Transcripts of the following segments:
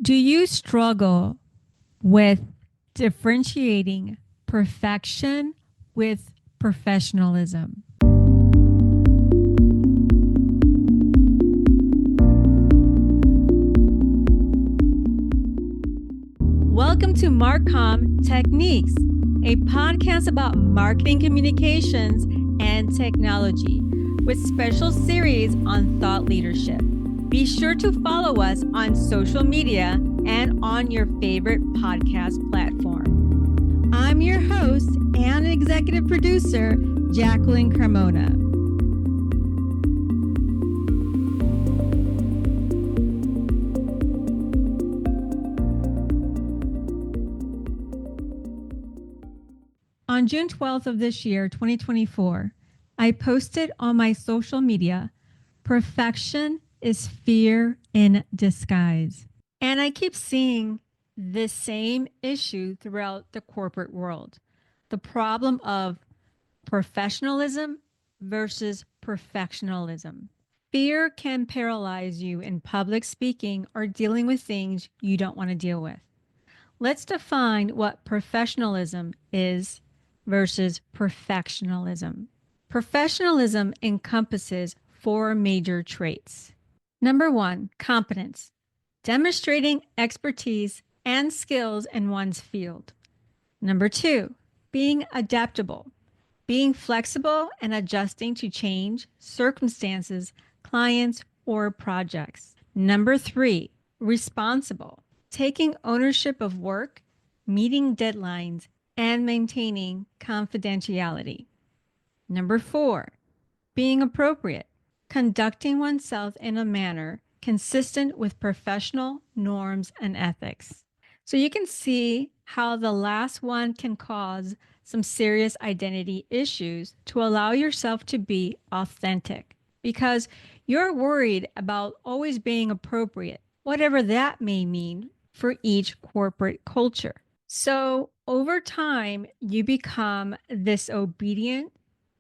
Do you struggle with differentiating perfection with professionalism? Welcome to MarComTech-niques, a podcast about marketing communications and technology, with special series on thought leadership. Be sure to follow us on social media and on your favorite podcast platform. I'm your host and executive producer, Jacqueline Carmona. On June 12th of this year, 2024, I posted on my social media, "Perfection is fear in disguise." And I keep seeing this same issue throughout the corporate world. The problem of professionalism versus perfectionism. Fear can paralyze you in public speaking or dealing with things you don't want to deal with. Let's define what professionalism is versus perfectionism. Professionalism encompasses four major traits. Number one, competence, demonstrating expertise and skills in one's field. Number two, being adaptable, being flexible and adjusting to change, circumstances, clients, or projects. Number three, responsible, taking ownership of work, meeting deadlines, and maintaining confidentiality. Number four, being appropriate, conducting oneself in a manner consistent with professional norms and ethics. So you can see how the last one can cause some serious identity issues to allow yourself to be authentic because you're worried about always being appropriate, whatever that may mean for each corporate culture. So over time, you become this obedient,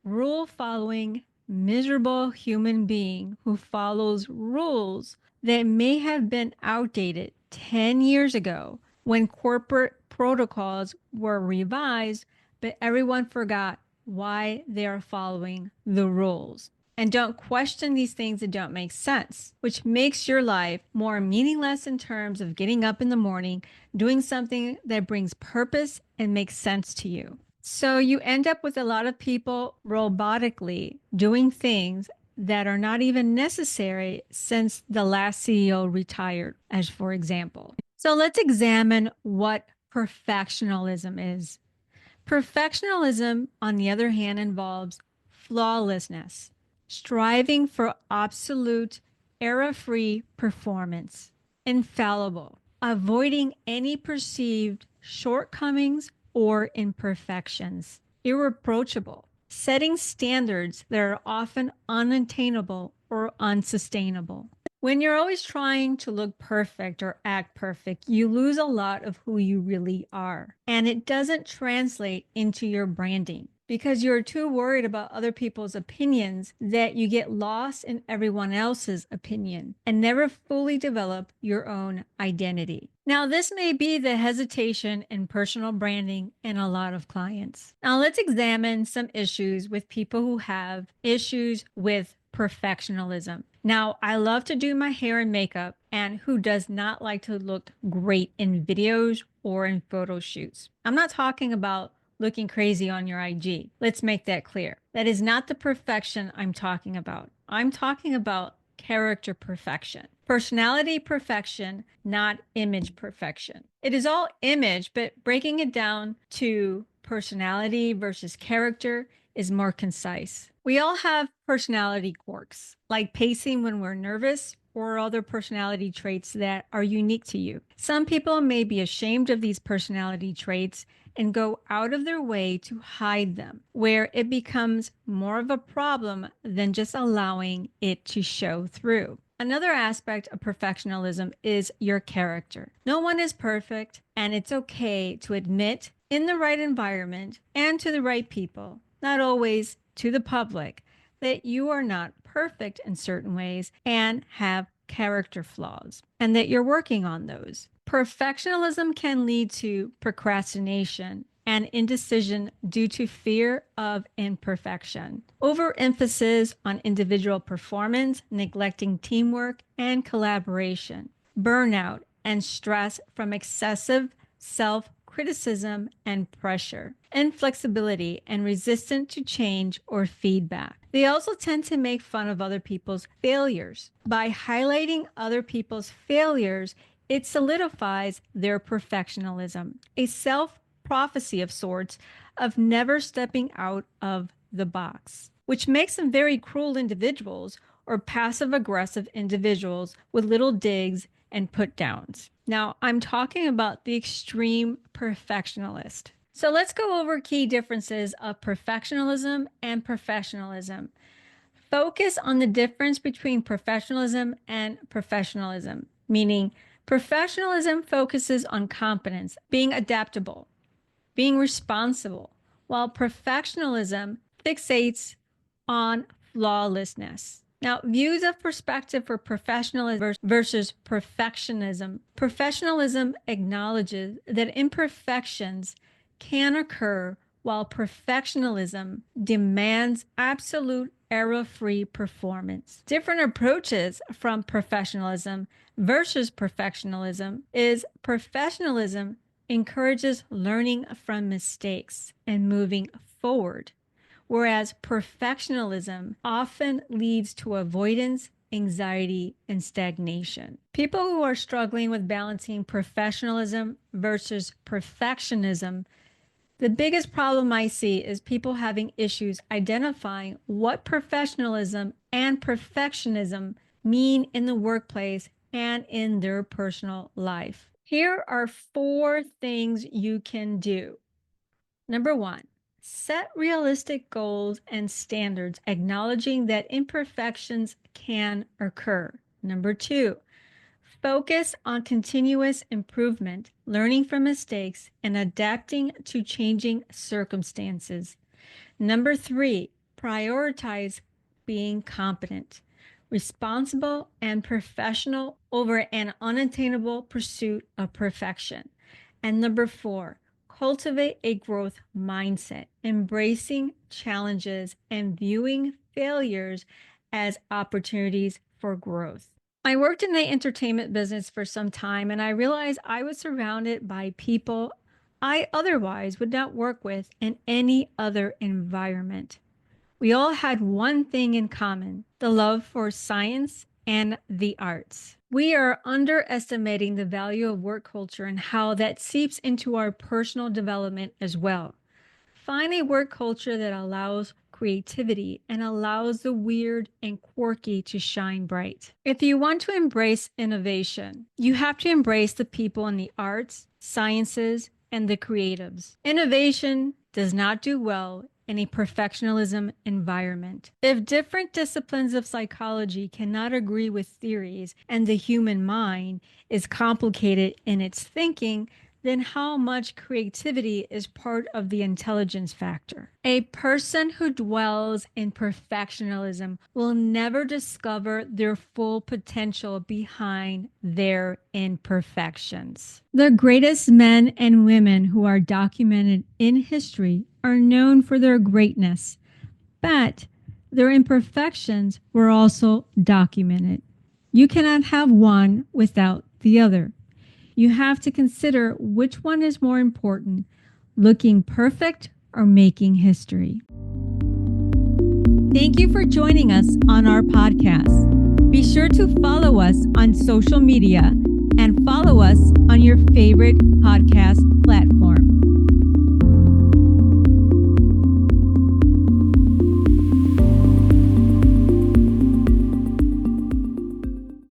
rule-following, miserable human being who follows rules that may have been outdated 10 years ago when corporate protocols were revised, but everyone forgot why they are following the rules. And don't question these things that don't make sense, which makes your life more meaningless in terms of getting up in the morning, doing something that brings purpose and makes sense to you. So you end up with a lot of people robotically doing things that are not even necessary since the last CEO retired, as for example. So let's examine what perfectionism is. Perfectionism, on the other hand, involves flawlessness, striving for absolute error-free performance, infallible, avoiding any perceived shortcomings or imperfections, irreproachable, setting standards that are often unattainable or unsustainable. When you're always trying to look perfect or act perfect, you lose a lot of who you really are. And it doesn't translate into your branding because you're too worried about other people's opinions that you get lost in everyone else's opinion and never fully develop your own identity. Now, this may be the hesitation in personal branding in a lot of clients. Now, let's examine some issues with people who have issues with perfectionism. Now, I love to do my hair and makeup, and who does not like to look great in videos or in photo shoots? I'm not talking about looking crazy on your IG. Let's make that clear. That is not the perfection I'm talking about. I'm talking about character perfection, personality perfection, not image perfection. It is all image, but breaking it down to personality versus character is more concise. We all have personality quirks, like pacing when we're nervous or other personality traits that are unique to you. Some people may be ashamed of these personality traits and go out of their way to hide them, where it becomes more of a problem than just allowing it to show through. Another aspect of perfectionism is your character. No one is perfect, and it's okay to admit in the right environment and to the right people, not always to the public, that you are not perfect in certain ways and have character flaws and that you're working on those. Perfectionism can lead to procrastination and indecision due to fear of imperfection, overemphasis on individual performance, neglecting teamwork and collaboration, burnout and stress from excessive self-criticism and pressure, inflexibility and resistant to change or feedback. They also tend to make fun of other people's failures. By highlighting other people's failures, it solidifies their perfectionism, a self-prophecy of sorts of never stepping out of the box, which makes them very cruel individuals or passive-aggressive individuals with little digs and put-downs. Now, I'm talking about the extreme perfectionist. So let's go over key differences of perfectionism and professionalism. Focus on the difference between professionalism and professionalism, meaning professionalism focuses on competence, being adaptable, being responsible, while perfectionism fixates on flawlessness. Now, views of perspective for professionalism versus perfectionism. Professionalism acknowledges that imperfections can occur, while perfectionism demands absolute error-free performance. Different approaches from professionalism versus perfectionism is professionalism encourages learning from mistakes and moving forward, whereas perfectionism often leads to avoidance, anxiety, and stagnation. People who are struggling with balancing professionalism versus perfectionism, the biggest problem I see is people having issues identifying what professionalism and perfectionism mean in the workplace and in their personal life. Here are 4 things you can do. Number 1, set realistic goals and standards, acknowledging that imperfections can occur. Number 2, focus on continuous improvement, learning from mistakes, and adapting to changing circumstances. Number 3, prioritize being competent, responsible, and professional over an unattainable pursuit of perfection. And number 4, cultivate a growth mindset, embracing challenges and viewing failures as opportunities for growth. I worked in the entertainment business for some time, and I realized I was surrounded by people I otherwise would not work with in any other environment. We all had one thing in common: the love for science and the arts. We are underestimating the value of work culture and how that seeps into our personal development as well. Find a work culture that allows creativity and allows the weird and quirky to shine bright. If you want to embrace innovation, you have to embrace the people in the arts, sciences, and the creatives. Innovation does not do well in a perfectionism environment. If different disciplines of psychology cannot agree with theories and the human mind is complicated in its thinking, then how much creativity is part of the intelligence factor? A person who dwells in perfectionism will never discover their full potential behind their imperfections. The greatest men and women who are documented in history are known for their greatness, but their imperfections were also documented. You cannot have one without the other. You have to consider which one is more important, looking perfect or making history. Thank you for joining us on our podcast. Be sure to follow us on social media and follow us on your favorite podcast platform.